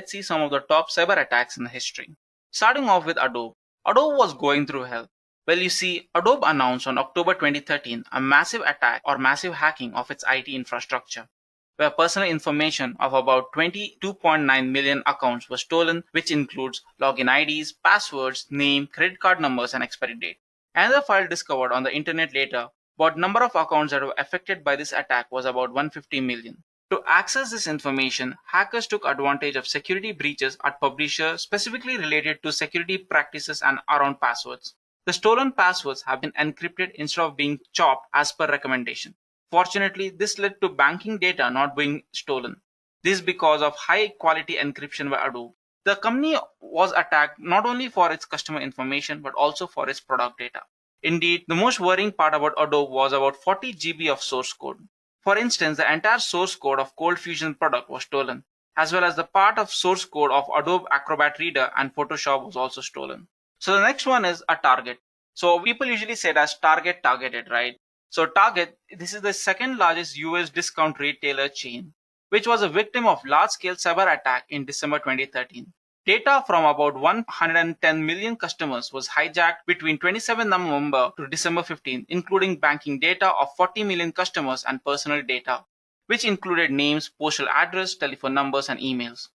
let's see some of the top cyber attacks in the history. Starting off with Adobe. Adobe was going through hell. Well, you see, Adobe announced on October 2013 a massive attack or massive hacking of its IT infrastructure, where personal information of about 22.9 million accounts was stolen, which includes login IDs, passwords, name, credit card numbers, and expiry date. Another file discovered on the internet later about number of accounts that were affected by this attack was about 150 million. To access this information, hackers took advantage of security breaches at publishers specifically related to security practices and around passwords. The stolen passwords have been encrypted instead of being chopped as per recommendation. Fortunately, this led to banking data not being stolen. This is because of high quality encryption by Adobe. The company was attacked not only for its customer information but also for its product data. Indeed, the most worrying part about Adobe was about 40 GB of source code. For instance, the entire source code of Cold Fusion product was stolen, as well as the part of source code of Adobe Acrobat Reader and Photoshop was also stolen. So the next one is a target. So people usually say it as targeted, right? So Target, this is the second largest US discount retailer chain, which was a victim of large-scale cyber attack in December 2013. Data from about 110 million customers was hijacked between 27 November to December 15, including banking data of 40 million customers and personal data, which included names, postal address, telephone numbers, and emails.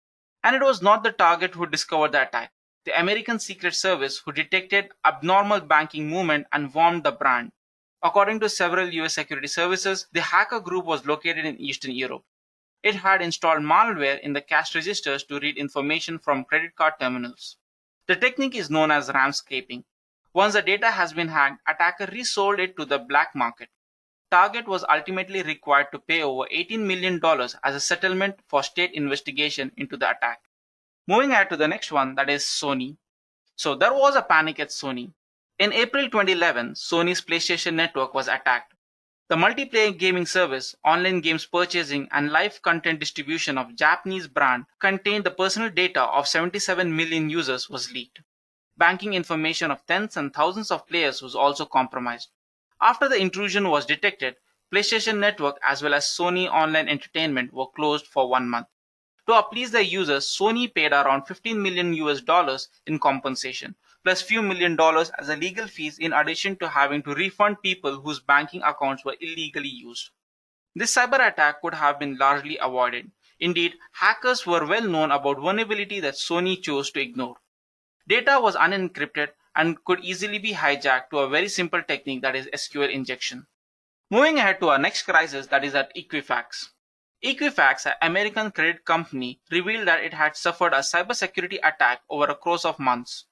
And it was not the target who discovered the attack. The American Secret Service who detected abnormal banking movement and warned the brand. According to several US security services, the hacker group was located in Eastern Europe. It had installed malware in the cash registers to read information from credit card terminals. The technique is known as RAM scraping. Once the data has been hacked, attacker resold it to the black market. Target was ultimately required to pay over $18 million as a settlement for state investigation into the attack. Moving ahead to the next one, that is Sony. So there was a panic at Sony. In April 2011, Sony's PlayStation Network was attacked. The multiplayer gaming service, online games purchasing, and live content distribution of Japanese brand contained the personal data of 77 million users was leaked. Banking information of tens and thousands of players was also compromised. After the intrusion was detected, PlayStation Network as well as Sony Online Entertainment were closed for 1 month. To appease their users, Sony paid around 15 million US dollars in compensation, plus few million dollars as a legal fees in addition to having to refund people whose banking accounts were illegally used. This cyber attack could have been largely avoided. Indeed, hackers were well known about vulnerability that Sony chose to ignore. Data was unencrypted and could easily be hijacked to a very simple technique, that is SQL injection. Moving ahead to our next crisis, that is at Equifax. Equifax, an American credit company, revealed that it had suffered a cybersecurity attack over a course of months.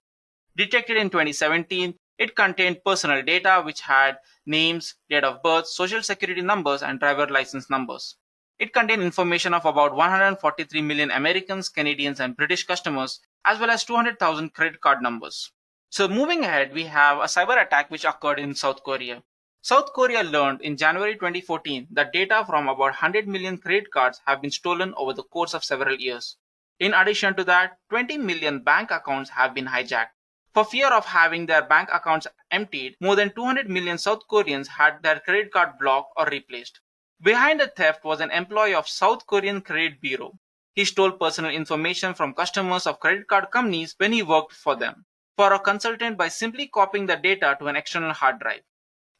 Detected in 2017, it contained personal data which had names, date of birth, social security numbers, and driver license numbers. It contained information of about 143 million Americans, Canadians, and British customers, as well as 200,000 credit card numbers. So moving ahead, we have a cyber attack which occurred in South Korea. South Korea learned in January 2014 that data from about 100 million credit cards have been stolen over the course of several years. In addition to that, 20 million bank accounts have been hijacked. For fear of having their bank accounts emptied, more than 200 million South Koreans had their credit card blocked or replaced. Behind the theft was an employee of South Korean Credit Bureau. He stole personal information from customers of credit card companies when he worked for them, for a consultant by simply copying the data to an external hard drive.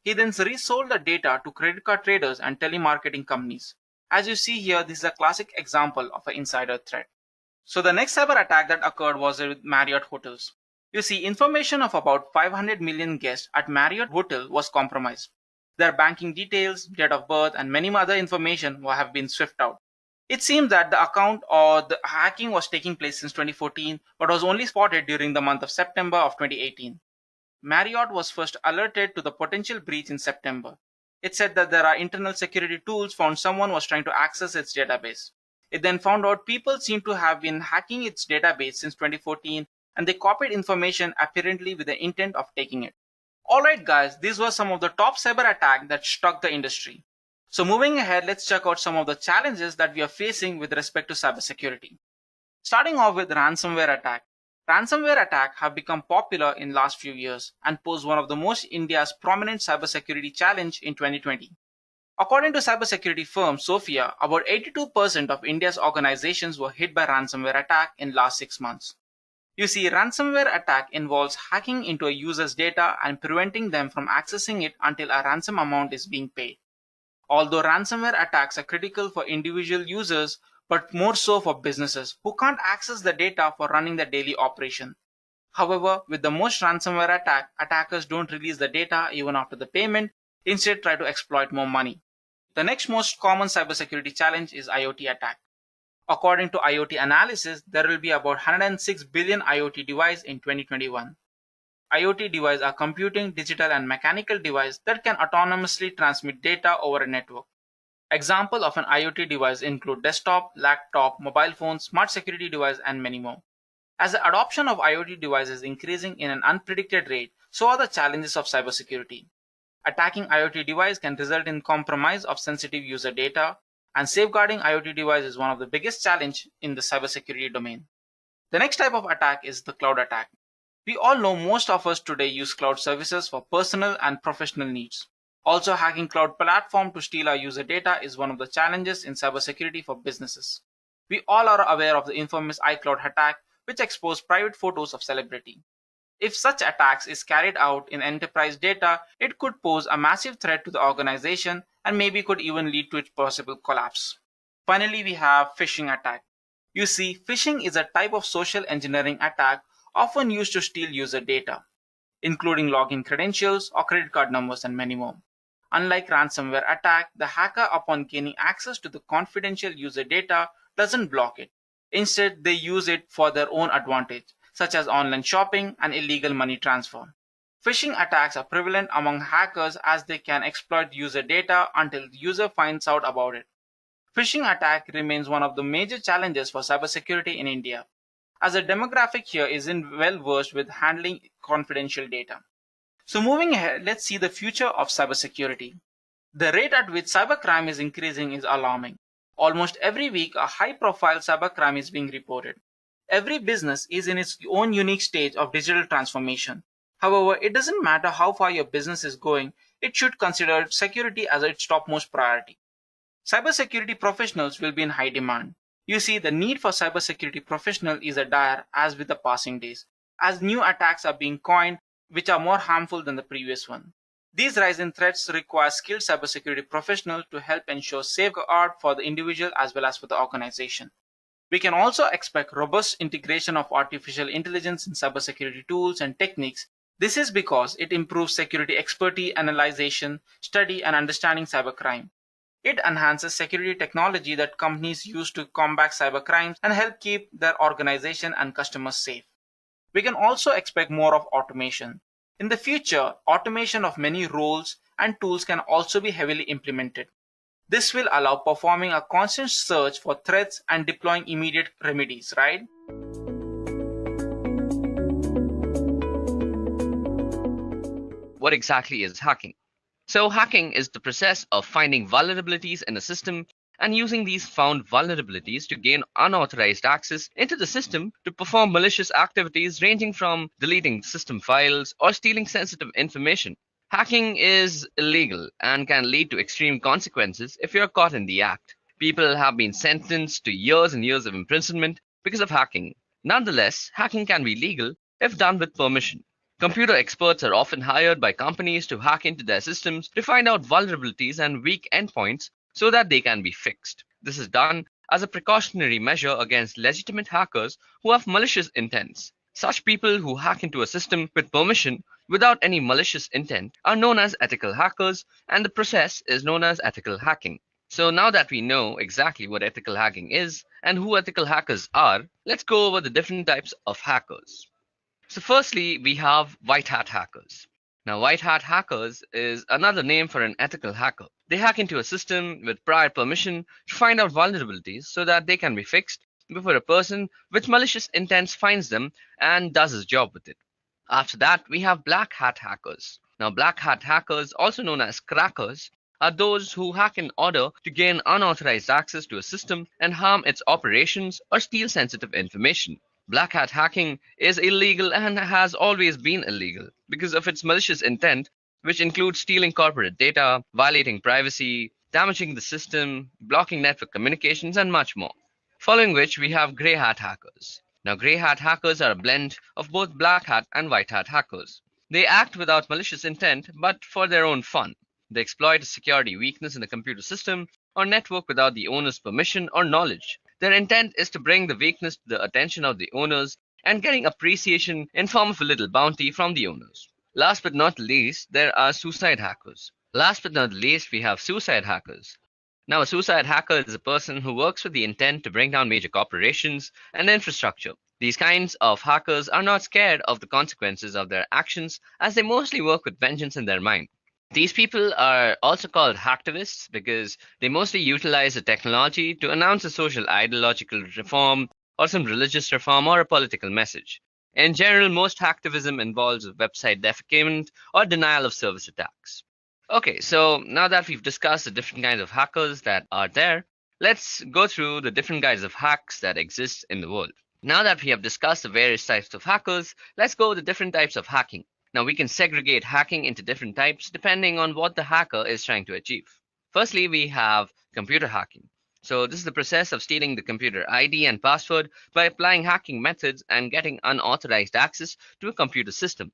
He then resold the data to credit card traders and telemarketing companies. As you see here, this is a classic example of an insider threat. So the next cyber attack that occurred was with Marriott Hotels. You see, information of about 500 million guests at Marriott Hotel was compromised. Their banking details, date of birth, and many other information have been swept out. It seems that the account or the hacking was taking place since 2014, but was only spotted during the month of September of 2018. Marriott was first alerted to the potential breach in September. It said that there are internal security tools found someone was trying to access its database. It then found out people seem to have been hacking its database since 2014, and they copied information apparently with the intent of taking it. Alright guys, these were some of the top cyber attacks that struck the industry. So moving ahead, let's check out some of the challenges that we are facing with respect to cybersecurity. Starting off with ransomware attack. Ransomware attacks have become popular in last few years and pose one of the most India's prominent cybersecurity challenge in 2020. According to cybersecurity firm Sophia, about 82% of India's organizations were hit by ransomware attack in last 6 months. You see, ransomware attack involves hacking into a user's data and preventing them from accessing it until a ransom amount is being paid. Although ransomware attacks are critical for individual users, but more so for businesses who can't access the data for running their daily operation. However, with the most ransomware attackers don't release the data even after the payment, instead try to exploit more money. The next most common cybersecurity challenge is IoT attack. According to IoT analysis, there will be about 106 billion IoT devices in 2021. IoT devices are computing, digital, and mechanical devices that can autonomously transmit data over a network. Examples of an IoT device include desktop, laptop, mobile phones, smart security device, and many more. As the adoption of IoT devices is increasing in an unpredicted rate, so are the challenges of cybersecurity. Attacking IoT device can result in compromise of sensitive user data, and safeguarding IoT device is one of the biggest challenges in the cybersecurity domain. The next type of attack is the cloud attack. We all know most of us today use cloud services for personal and professional needs. Also, hacking cloud platform to steal our user data is one of the challenges in cybersecurity for businesses. We all are aware of the infamous iCloud attack, which exposed private photos of celebrity. If such attacks is carried out in enterprise data, it could pose a massive threat to the organization and maybe could even lead to its possible collapse. Finally, we have phishing attack. You see, phishing is a type of social engineering attack often used to steal user data, including login credentials or credit card numbers and many more. Unlike ransomware attack, the hacker upon gaining access to the confidential user data doesn't block it. Instead, they use it for their own advantage, such as online shopping and illegal money transfer. Phishing attacks are prevalent among hackers as they can exploit user data until the user finds out about it. Phishing attack remains one of the major challenges for cybersecurity in India, as the demographic here isn't well versed with handling confidential data. So moving ahead, let's see the future of cybersecurity. The rate at which cybercrime is increasing is alarming. Almost every week, a high-profile cybercrime is being reported. Every business is in its own unique stage of digital transformation. However, it doesn't matter how far your business is going, it should consider security as its topmost priority. Cybersecurity professionals will be in high demand. You see, the need for cybersecurity professionals is a dire as with the passing days, as new attacks are being coined which are more harmful than the previous one. These rising threats require skilled cybersecurity professionals to help ensure safeguard for the individual as well as for the organization. We can also expect robust integration of artificial intelligence in cybersecurity tools and techniques. This is because it improves security expertise, analyzation, study, and understanding cybercrime. It enhances security technology that companies use to combat cybercrimes and help keep their organization and customers safe. We can also expect more of automation. In the future, automation of many roles and tools can also be heavily implemented. This will allow performing a constant search for threats and deploying immediate remedies, right? What exactly is hacking? So, hacking is the process of finding vulnerabilities in a system and using these found vulnerabilities to gain unauthorized access into the system to perform malicious activities ranging from deleting system files or stealing sensitive information. Hacking is illegal and can lead to extreme consequences if you're caught in the act. People have been sentenced to years and years of imprisonment because of hacking. Nonetheless, hacking can be legal if done with permission. Computer experts are often hired by companies to hack into their systems to find out vulnerabilities and weak endpoints so that they can be fixed. This is done as a precautionary measure against legitimate hackers who have malicious intents. Such people who hack into a system with permission without any malicious intent are known as ethical hackers, and the process is known as ethical hacking. So now that we know exactly what ethical hacking is and who ethical hackers are, let's go over the different types of hackers. So, firstly, we have white hat hackers. Now, white hat hackers is another name for an ethical hacker. They hack into a system with prior permission to find out vulnerabilities so that they can be fixed before a person with malicious intents finds them and does his job with it. After that, we have black hat hackers. Now, black hat hackers, also known as crackers, are those who hack in order to gain unauthorized access to a system and harm its operations or steal sensitive information. Black hat hacking is illegal and has always been illegal because of its malicious intent, which includes stealing corporate data, violating privacy, damaging the system, blocking network communications, and much more. Following which, we have grey hat hackers. Now, grey hat hackers are a blend of both black hat and white hat hackers. They act without malicious intent, but for their own fun. They exploit a security weakness in the computer system or network without the owner's permission or knowledge. Their intent is to bring the weakness to the attention of the owners and getting appreciation in form of a little bounty from the owners. Last but not least, there are suicide hackers. Last but not least, we have suicide hackers. Now, a suicide hacker is a person who works with the intent to bring down major corporations and infrastructure. These kinds of hackers are not scared of the consequences of their actions as they mostly work with vengeance in their mind. These people are also called hacktivists because they mostly utilize the technology to announce a social ideological reform or some religious reform or a political message. In general, most hacktivism involves website defacement or denial of service attacks. Okay, so now that we've discussed the different kinds of hackers that are there, let's go through the different kinds of hacks that exist in the world. Now that we have discussed the various types of hackers, let's go with the different types of hacking. Now, we can segregate hacking into different types depending on what the hacker is trying to achieve. Firstly, we have computer hacking. So, this is the process of stealing the computer ID and password by applying hacking methods and getting unauthorized access to a computer system.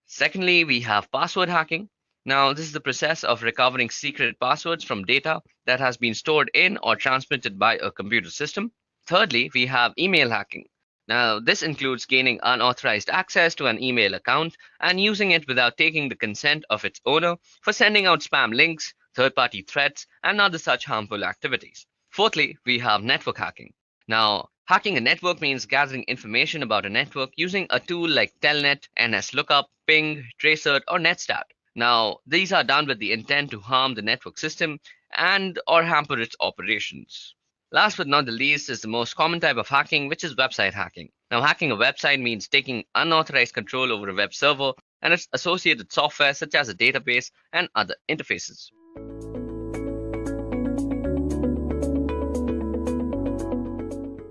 Secondly, we have password hacking. Now, this is the process of recovering secret passwords from data that has been stored in or transmitted by a computer system. Thirdly, we have email hacking. Now, this includes gaining unauthorized access to an email account and using it without taking the consent of its owner for sending out spam links, third party threats, and other such harmful activities. Fourthly, we have network hacking. Now, hacking a network means gathering information about a network using a tool like Telnet, NSLookup, Ping, Tracert, or Netstat. Now, these are done with the intent to harm the network system and or hamper its operations. Last but not the least is the most common type of hacking, which is website hacking. Now, hacking a website means taking unauthorized control over a web server and its associated software, such as a database and other interfaces.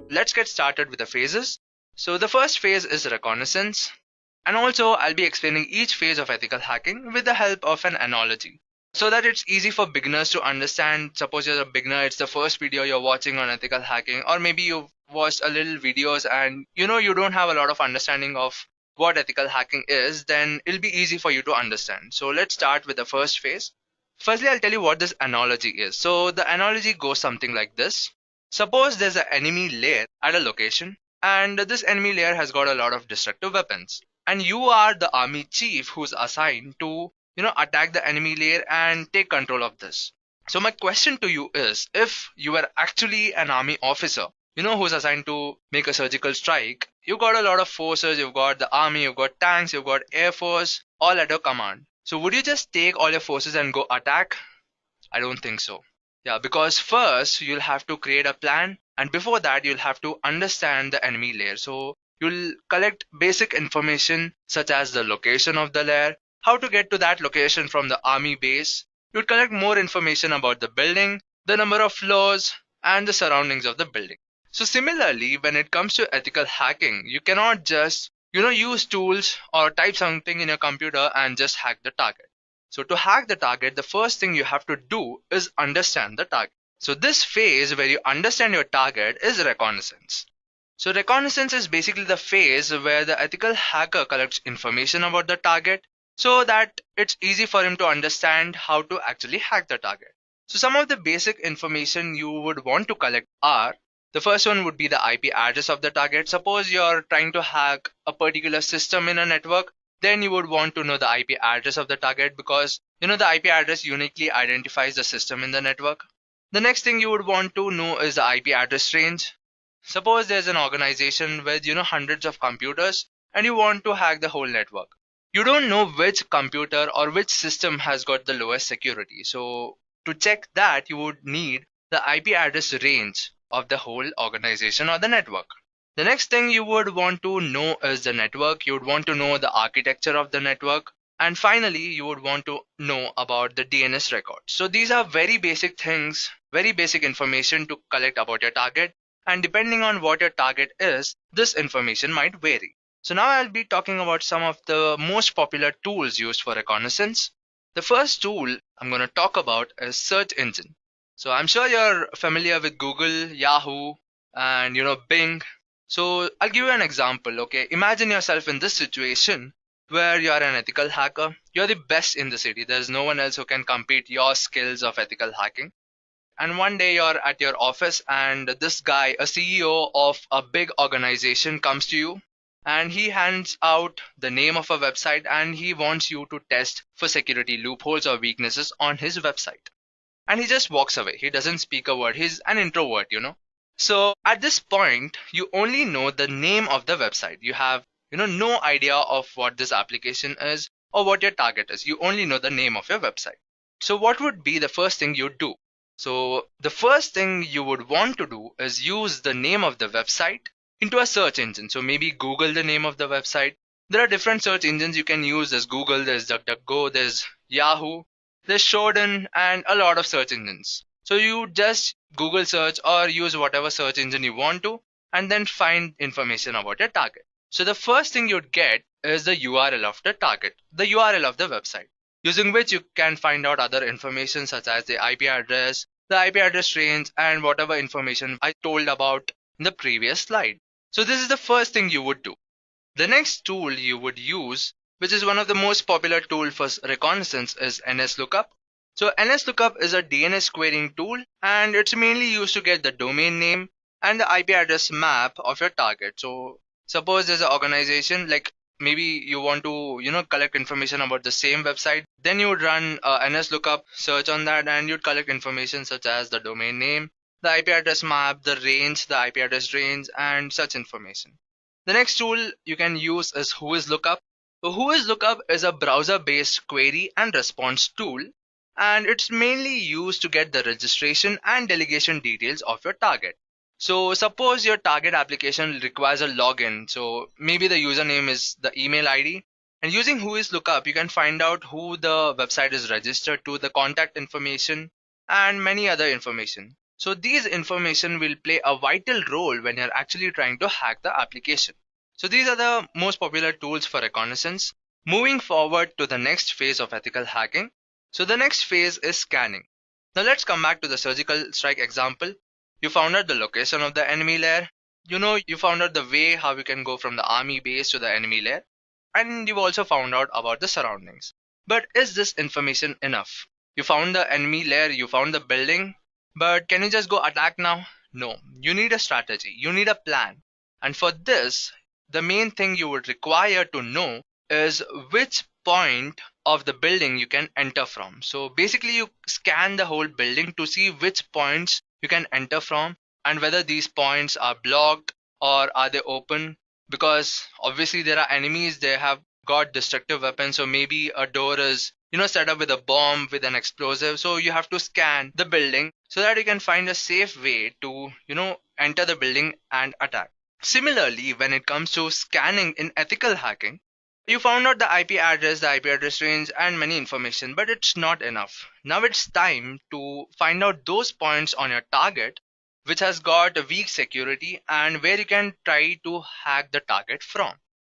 Let's get started with the phases. So the first phase is reconnaissance. And also, I'll be explaining each phase of ethical hacking with the help of an analogy, so that it's easy for beginners to understand. Suppose you're a beginner, it's the first video you're watching on ethical hacking, or maybe you've watched a little videos and you don't have a lot of understanding of what ethical hacking is, then it'll be easy for you to understand. So let's start with the first phase. Firstly, I'll tell you what this analogy is. So the analogy goes something like this. Suppose there's an enemy layer at a location, and this enemy layer has got a lot of destructive weapons, and you are the army chief who's assigned to attack the enemy layer and take control of this. So my question to you is, if you were actually an army officer, who's assigned to make a surgical strike, you got a lot of forces, you've got the army, you've got tanks, you've got air force, all at your command. So would you just take all your forces and go attack? I don't think so. Yeah, because first you'll have to create a plan, and before that you'll have to understand the enemy layer. So you'll collect basic information such as the location of the layer, how to get to that location from the army base. You'll collect more information about the building, the number of floors, and the surroundings of the building. So similarly, when it comes to ethical hacking, you cannot just use tools or type something in your computer and just hack the target. So to hack the target, the first thing you have to do is understand the target. So this phase where you understand your target is reconnaissance. So reconnaissance is basically the phase where the ethical hacker collects information about the target so that it's easy for him to understand how to actually hack the target. So some of the basic information you would want to collect are, the first one would be the IP address of the target. Suppose you're trying to hack a particular system in a network, then you would want to know the IP address of the target, because the IP address uniquely identifies the system in the network. The next thing you would want to know is the IP address range. Suppose there's an organization with hundreds of computers and you want to hack the whole network. You don't know which computer or which system has got the lowest security. So to check that, you would need the IP address range of the whole organization or the network. The next thing you would want to know is the network. You would want to know the architecture of the network. And finally, you would want to know about the DNS records. So these are very basic things, very basic information to collect about your target. And depending on what your target is, this information might vary. So now I'll be talking about some of the most popular tools used for reconnaissance. The first tool I'm going to talk about is search engine. So I'm sure you're familiar with Google, Yahoo, and Bing. So I'll give you an example. Okay, imagine yourself in this situation where you're an ethical hacker. You're the best in the city. There's no one else who can compete your skills of ethical hacking. And one day you're at your office, and this guy, a CEO of a big organization, comes to you and he hands out the name of a website and he wants you to test for security loopholes or weaknesses on his website. And he just walks away. He doesn't speak a word. He's an introvert. So at this point, you only know the name of the website. You have, no idea of what this application is or what your target is. You only know the name of your website. So what would be the first thing you'd do? So the first thing you would want to do is use the name of the website into a search engine. So maybe Google the name of the website. There are different search engines you can use. There's Google, there's DuckDuckGo, there's Yahoo, there's Shodan, and a lot of search engines. So you just Google search or use whatever search engine you want to, and then find information about your target. So the first thing you'd get is the URL of the target, the URL of the website, using which you can find out other information such as the IP address, the IP address range, and whatever information I told about in the previous slide. So this is the first thing you would do. The next tool you would use, which is one of the most popular tool for reconnaissance, is NSLOOKUP. So NSLOOKUP is a DNS querying tool, and it's mainly used to get the domain name and the IP address map of your target. So suppose there's an organization, like maybe you want to collect information about the same website, then you would run a NSLOOKUP search on that, and you'd collect information such as the domain name, the IP address map, the range, the IP address range, and such information. The next tool you can use is WhoisLookup. So WhoisLookup is a browser-based query and response tool, and it's mainly used to get the registration and delegation details of your target. So suppose your target application requires a login. So maybe the username is the email ID. And using WhoisLookup, you can find out who the website is registered to, the contact information, and many other information. So these information will play a vital role when you're actually trying to hack the application. So these are the most popular tools for reconnaissance. Moving forward to the next phase of ethical hacking. So the next phase is scanning. Now let's come back to the surgical strike example. You found out the location of the enemy layer. You found out the way how you can go from the army base to the enemy layer. And you've also found out about the surroundings. But is this information enough? You found the enemy layer, you found the building, but can you just go attack now? No. You need a strategy. You need a plan. And for this, the main thing you would require to know is which point of the building you can enter from. So basically you scan the whole building to see which points you can enter from and whether these points are blocked or are they open, because obviously there are enemies, they have got destructive weapons. So maybe a door is set up with a bomb, with an explosive. So you have to scan the building so that you can find a safe way to enter the building and attack. Similarly, when it comes to scanning in ethical hacking, you found out the IP address, the IP address range, and many information, but it's not enough. Now it's time to find out those points on your target which has got a weak security and where you can try to hack the target from.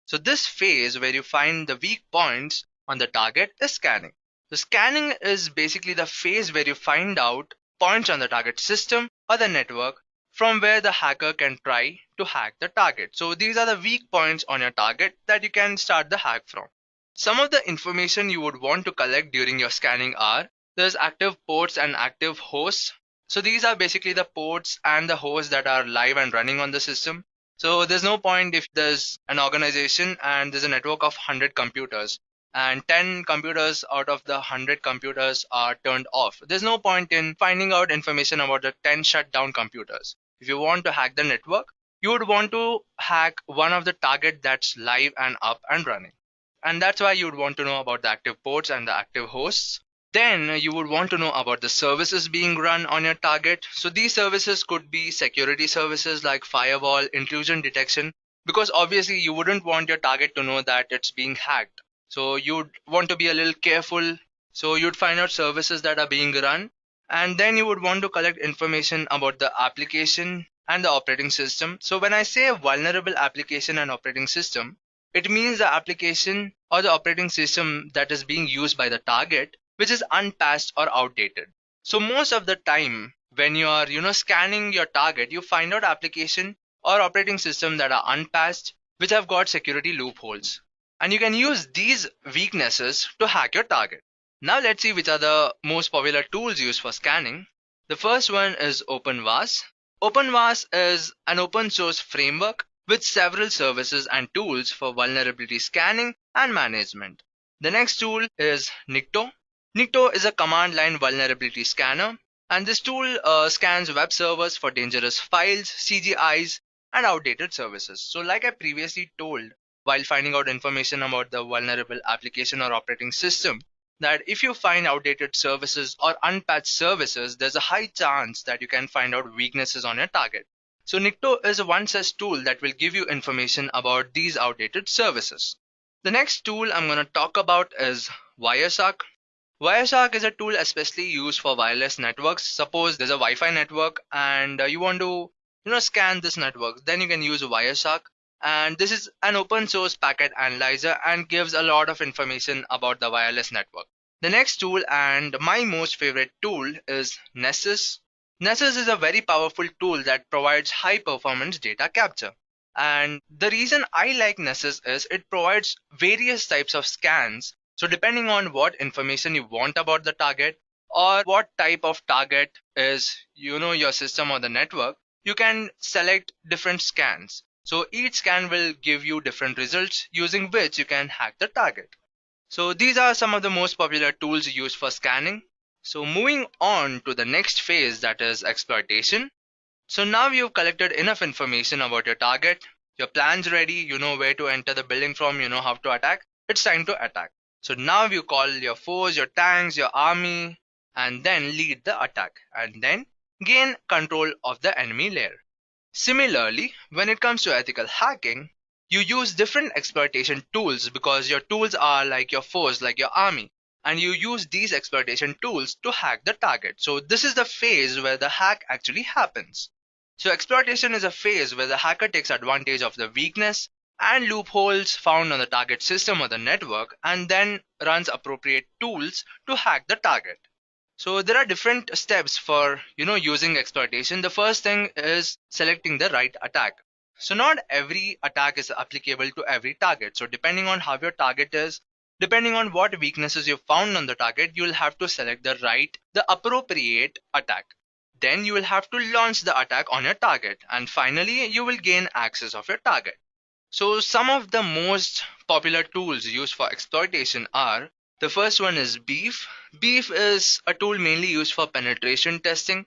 So this phase where you find the weak points on the target is scanning. The scanning is basically the phase where you find out points on the target system or the network from where the hacker can try to hack the target. So these are the weak points on your target that you can start the hack from. Some of the information you would want to collect during your scanning are there's active ports and active hosts. So these are basically the ports and the hosts that are live and running on the system. So there's no point if there's an organization and there's a network of 100 computers and 10 computers out of the 100 computers are turned off. There's no point in finding out information about the 10 shut down computers. If you want to hack the network, you would want to hack one of the target that's live and up and running. And that's why you would want to know about the active ports and the active hosts. Then you would want to know about the services being run on your target. So these services could be security services like firewall, intrusion detection, because obviously you wouldn't want your target to know that it's being hacked. So you'd want to be a little careful. So you'd find out services that are being run, and then you would want to collect information about the application and the operating system. So when I say a vulnerable application and operating system, it means the application or the operating system that is being used by the target, which is unpatched or outdated. So most of the time, when you are scanning your target, you find out application or operating system that are unpatched, which have got security loopholes, and you can use these weaknesses to hack your target. Now let's see which are the most popular tools used for scanning. The first one is OpenVAS. OpenVAS is an open source framework with several services and tools for vulnerability scanning and management. The next tool is Nikto. Nikto is a command line vulnerability scanner, and this tool scans web servers for dangerous files, CGIs, and outdated services. So, like I previously told, while finding out information about the vulnerable application or operating system, that if you find outdated services or unpatched services, there's a high chance that you can find out weaknesses on your target. So Nikto is one such tool that will give you information about these outdated services. The next tool I'm going to talk about is Wireshark. Wireshark is a tool especially used for wireless networks. Suppose there's a Wi-Fi network and you want to scan this network, then you can use Wireshark. And this is an open source packet analyzer and gives a lot of information about the wireless network. The next tool, and my most favorite tool, is Nessus. Nessus is a very powerful tool that provides high performance data capture. And the reason I like Nessus is it provides various types of scans. So depending on what information you want about the target or what type of target is your system or the network, you can select different scans. So each scan will give you different results using which you can hack the target. So these are some of the most popular tools used for scanning. So moving on to the next phase, that is exploitation. So now you've collected enough information about your target, your plan's ready, you know where to enter the building from, you know how to attack. It's time to attack. So now you call your foes, your tanks, your army, and then lead the attack, and then gain control of the enemy layer. Similarly, when it comes to ethical hacking, you use different exploitation tools because your tools are like your foes, like your army, and you use these exploitation tools to hack the target. So this is the phase where the hack actually happens. So exploitation is a phase where the hacker takes advantage of the weakness and loopholes found on the target system or the network and then runs appropriate tools to hack the target. So there are different steps for using exploitation. The first thing is selecting the right attack. So not every attack is applicable to every target. So depending on how your target is, depending on what weaknesses you found on the target, you will have to select the appropriate attack. Then you will have to launch the attack on your target, and finally you will gain access of your target. So some of the most popular tools used for exploitation are: the first one is Beef. Beef is a tool mainly used for penetration testing,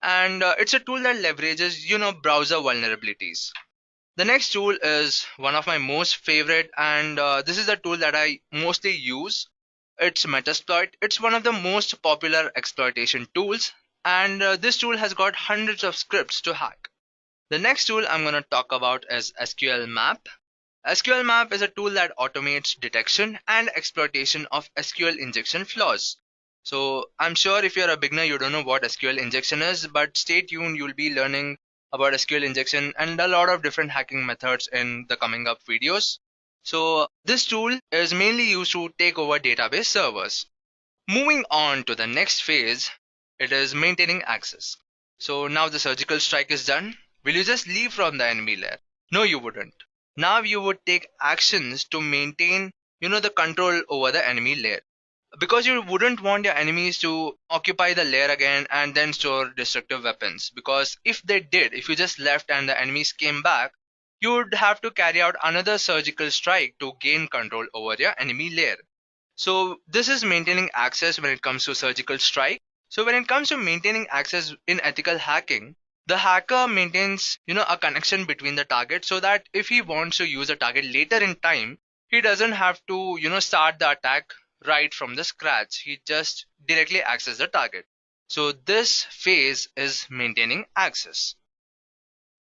and it's a tool that leverages browser vulnerabilities. The next tool is one of my most favorite, and this is the tool that I mostly use. It's Metasploit. It's one of the most popular exploitation tools, and this tool has got hundreds of scripts to hack. The next tool I'm going to talk about is SQL Map. SQL Map is a tool that automates detection and exploitation of SQL injection flaws. So I'm sure if you're a beginner, you don't know what SQL injection is, but stay tuned, you'll be learning about SQL injection and a lot of different hacking methods in the coming up videos. So this tool is mainly used to take over database servers. Moving on to the next phase, it is maintaining access. So now the surgical strike is done. Will you just leave from the enemy layer? No, you wouldn't. Now you would take actions to maintain, the control over the enemy layer. Because you wouldn't want your enemies to occupy the layer again and then store destructive weapons. Because if they did, if you just left and the enemies came back, you would have to carry out another surgical strike to gain control over your enemy layer. So this is maintaining access when it comes to surgical strike. So when it comes to maintaining access in ethical hacking, the hacker maintains a connection between the target, so that if he wants to use a target later in time, he doesn't have to start the attack right from the scratch. He just directly accesses the target. So this phase is maintaining access.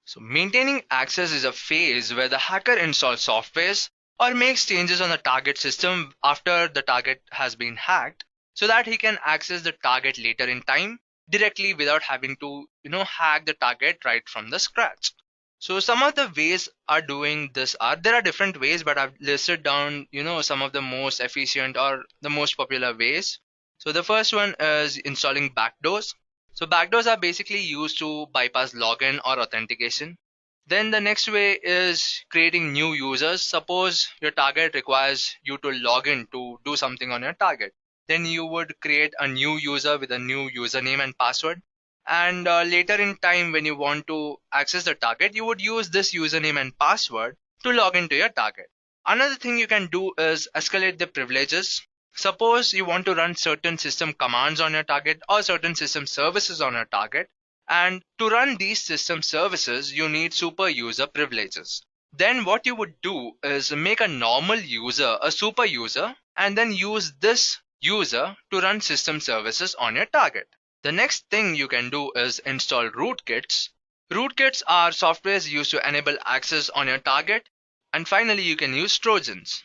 So maintaining access is a phase where the hacker installs softwares or makes changes on the target system after the target has been hacked, so that he can access the target later in time directly without having to hack the target right from the scratch. So some of the ways are doing this there are different ways, but I've listed down some of the most efficient or the most popular ways. So the first one is installing backdoors. So backdoors are basically used to bypass login or authentication. Then the next way is creating new users. Suppose your target requires you to log in to do something on your target. Then you would create a new user with a new username and password. And later in time, when you want to access the target, you would use this username and password to log into your target. Another thing you can do is escalate the privileges. Suppose you want to run certain system commands on your target or certain system services on your target. And to run these system services, you need super user privileges. Then what you would do is make a normal user a super user and then use this user to run system services on your target. The next thing you can do is install rootkits. Rootkits are softwares used to enable access on your target. And finally, you can use Trojans.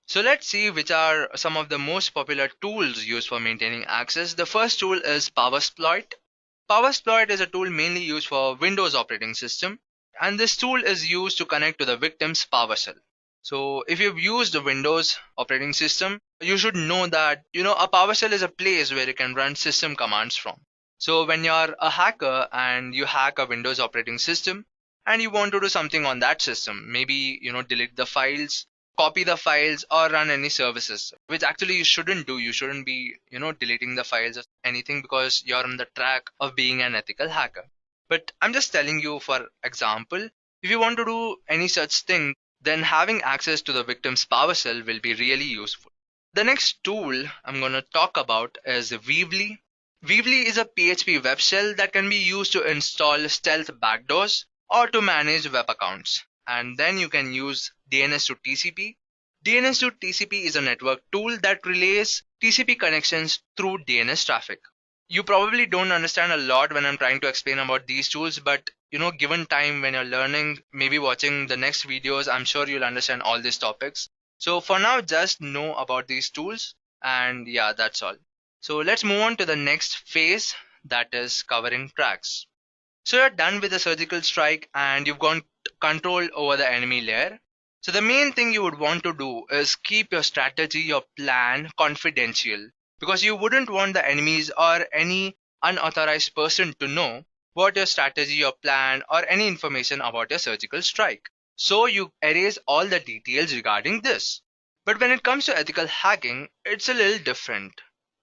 So let's see which are some of the most popular tools used for maintaining access. The first tool is PowerSploit. PowerSploit is a tool mainly used for Windows operating system, and this tool is used to connect to the victim's PowerShell. So if you've used the Windows operating system, you should know that a PowerShell is a place where you can run system commands from. So when you're a hacker and you hack a Windows operating system and you want to do something on that system, maybe delete the files, copy the files, or run any services, which actually you shouldn't do. You shouldn't be deleting the files or anything, because you're on the track of being an ethical hacker. But I'm just telling you, for example, if you want to do any such thing, then having access to the victim's PowerShell will be really useful. The next tool I'm going to talk about is Weebly. Weebly is a PHP web shell that can be used to install stealth backdoors or to manage web accounts. And then you can use DNS to TCP. DNS to TCP is a network tool that relays TCP connections through DNS traffic. You probably don't understand a lot when I'm trying to explain about these tools, but given time when you're learning, maybe watching the next videos, I'm sure you'll understand all these topics. So for now, just know about these tools, and yeah, that's all. So let's move on to the next phase, that is covering tracks. So you're done with the surgical strike and you've got control over the enemy layer. So the main thing you would want to do is keep your strategy, your plan confidential, because you wouldn't want the enemies or any unauthorized person to know what your strategy, your plan, or any information about your surgical strike. So you erase all the details regarding this. But when it comes to ethical hacking, it's a little different.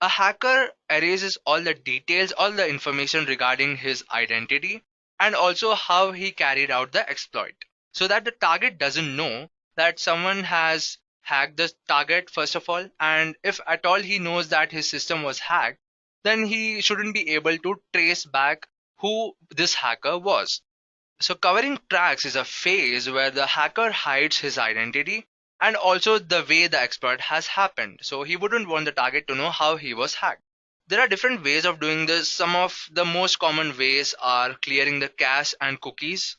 A hacker erases all the details, all the information regarding his identity, and also how he carried out the exploit, so that the target doesn't know that someone has hacked the target, first of all, and if at all he knows that his system was hacked, then he shouldn't be able to trace back who this hacker was. So covering tracks is a phase where the hacker hides his identity and also the way the exploit has happened. So he wouldn't want the target to know how he was hacked. There are different ways of doing this. Some of the most common ways are clearing the cache and cookies.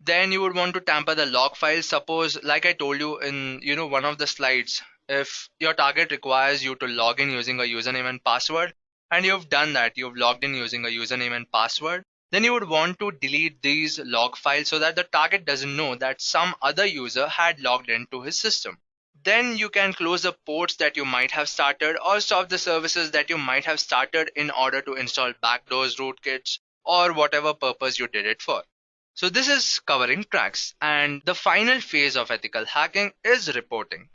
Then you would want to tamper the log files. Suppose, like I told you in one of the slides, if your target requires you to log in using a username and password, and you've done that, you've logged in using a username and password, then you would want to delete these log files so that the target doesn't know that some other user had logged into his system. Then you can close the ports that you might have started or stop the services that you might have started in order to install backdoors, rootkits, or whatever purpose you did it for. So this is covering tracks, and the final phase of ethical hacking is reporting.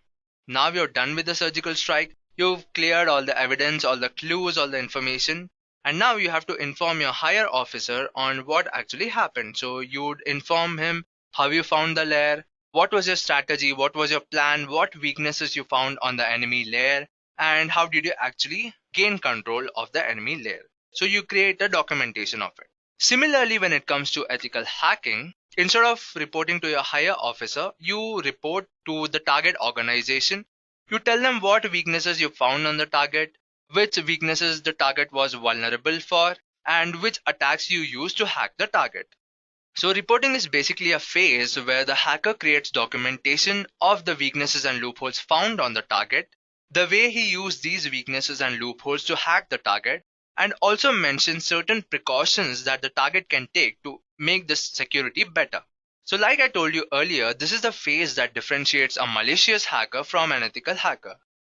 Now you're done with the surgical strike, you've cleared all the evidence, all the clues, all the information, and now you have to inform your higher officer on what actually happened. So you would inform him how you found the layer, what was your strategy, what was your plan, what weaknesses you found on the enemy layer, and how did you actually gain control of the enemy layer. So you create a documentation of it. Similarly, when it comes to ethical hacking, instead of reporting to your higher officer, you report to the target organization. You tell them what weaknesses you found on the target, which weaknesses the target was vulnerable for, and which attacks you used to hack the target. So reporting is basically a phase where the hacker creates documentation of the weaknesses and loopholes found on the target, the way he used these weaknesses and loopholes to hack the target, and also mentions certain precautions that the target can take to make the security better. So like I told you earlier, this is the phase that differentiates a malicious hacker from an ethical hacker.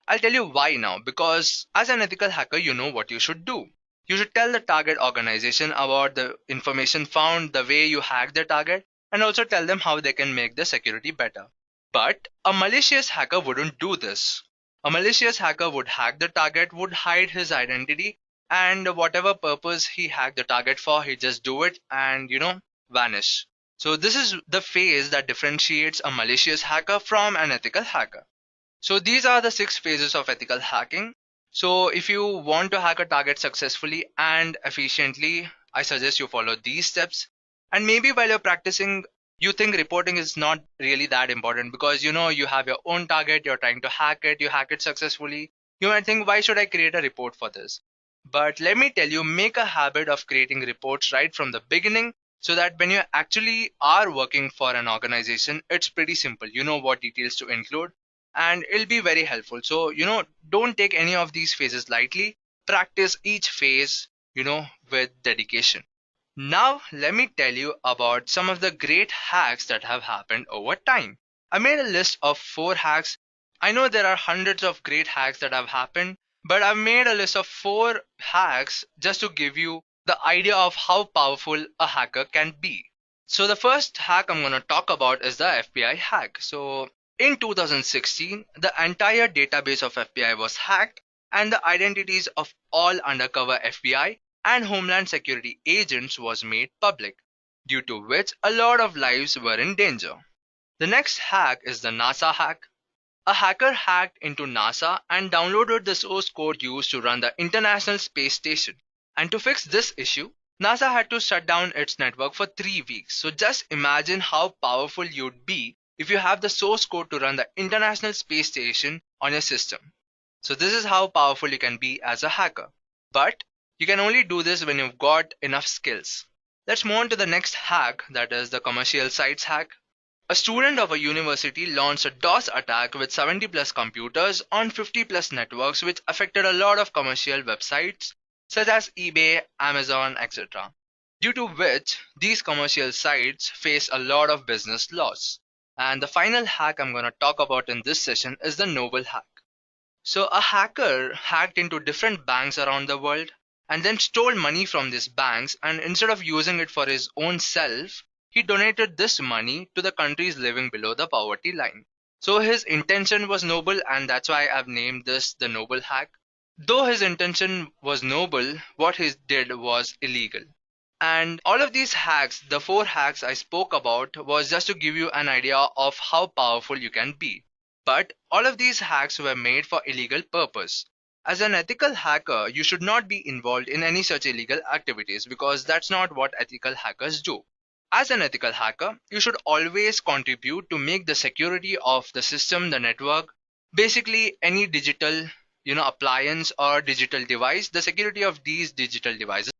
I'll tell you why now, because as an ethical hacker, you know what you should do. You should tell the target organization about the information found, the way you hack the target, and also tell them how they can make the security better. But a malicious hacker wouldn't do this. A malicious hacker would hack the target, would hide his identity, and whatever purpose he hacked the target for, he just do it and vanish. So this is the phase that differentiates a malicious hacker from an ethical hacker. So these are the 6 phases of ethical hacking. So if you want to hack a target successfully and efficiently, I suggest you follow these steps. And maybe while you're practicing, you think reporting is not really that important because you have your own target, you're trying to hack it, you hack it successfully. You might think, why should I create a report for this? But let me tell you, make a habit of creating reports right from the beginning so that when you actually are working for an organization, it's pretty simple. You know what details to include and it'll be very helpful. So, don't take any of these phases lightly. Practice each phase, with dedication. Now, let me tell you about some of the great hacks that have happened over time. I made a list of 4 hacks. I know there are hundreds of great hacks that have happened, but I've made a list of 4 hacks just to give you the idea of how powerful a hacker can be. So, the first hack I'm going to talk about is the FBI hack. So, in 2016, the entire database of FBI was hacked, and the identities of all undercover FBI and Homeland Security agents was made public, due to which a lot of lives were in danger. The next hack is the NASA hack. A hacker hacked into NASA and downloaded the source code used to run the International Space Station. And to fix this issue, NASA had to shut down its network for 3 weeks. So just imagine how powerful you'd be if you have the source code to run the International Space Station on your system. So this is how powerful you can be as a hacker. But you can only do this when you've got enough skills. Let's move on to the next hack, that is the commercial sites hack. A student of a university launched a DOS attack with 70 plus computers on 50 plus networks, which affected a lot of commercial websites such as eBay, Amazon, etc. Due to which these commercial sites face a lot of business loss. And the final hack I'm going to talk about in this session is the noble hack. So a hacker hacked into different banks around the world and then stole money from these banks, and instead of using it for his own self, he donated this money to the countries living below the poverty line. So his intention was noble, and that's why I've named this the noble hack. Though his intention was noble, what he did was illegal. And all of these hacks, the 4 hacks I spoke about, was just to give you an idea of how powerful you can be. But all of these hacks were made for illegal purpose. As an ethical hacker, you should not be involved in any such illegal activities because that's not what ethical hackers do. As an ethical hacker, you should always contribute to make the security of the system, the network, basically any digital, appliance or digital device, the security of these digital devices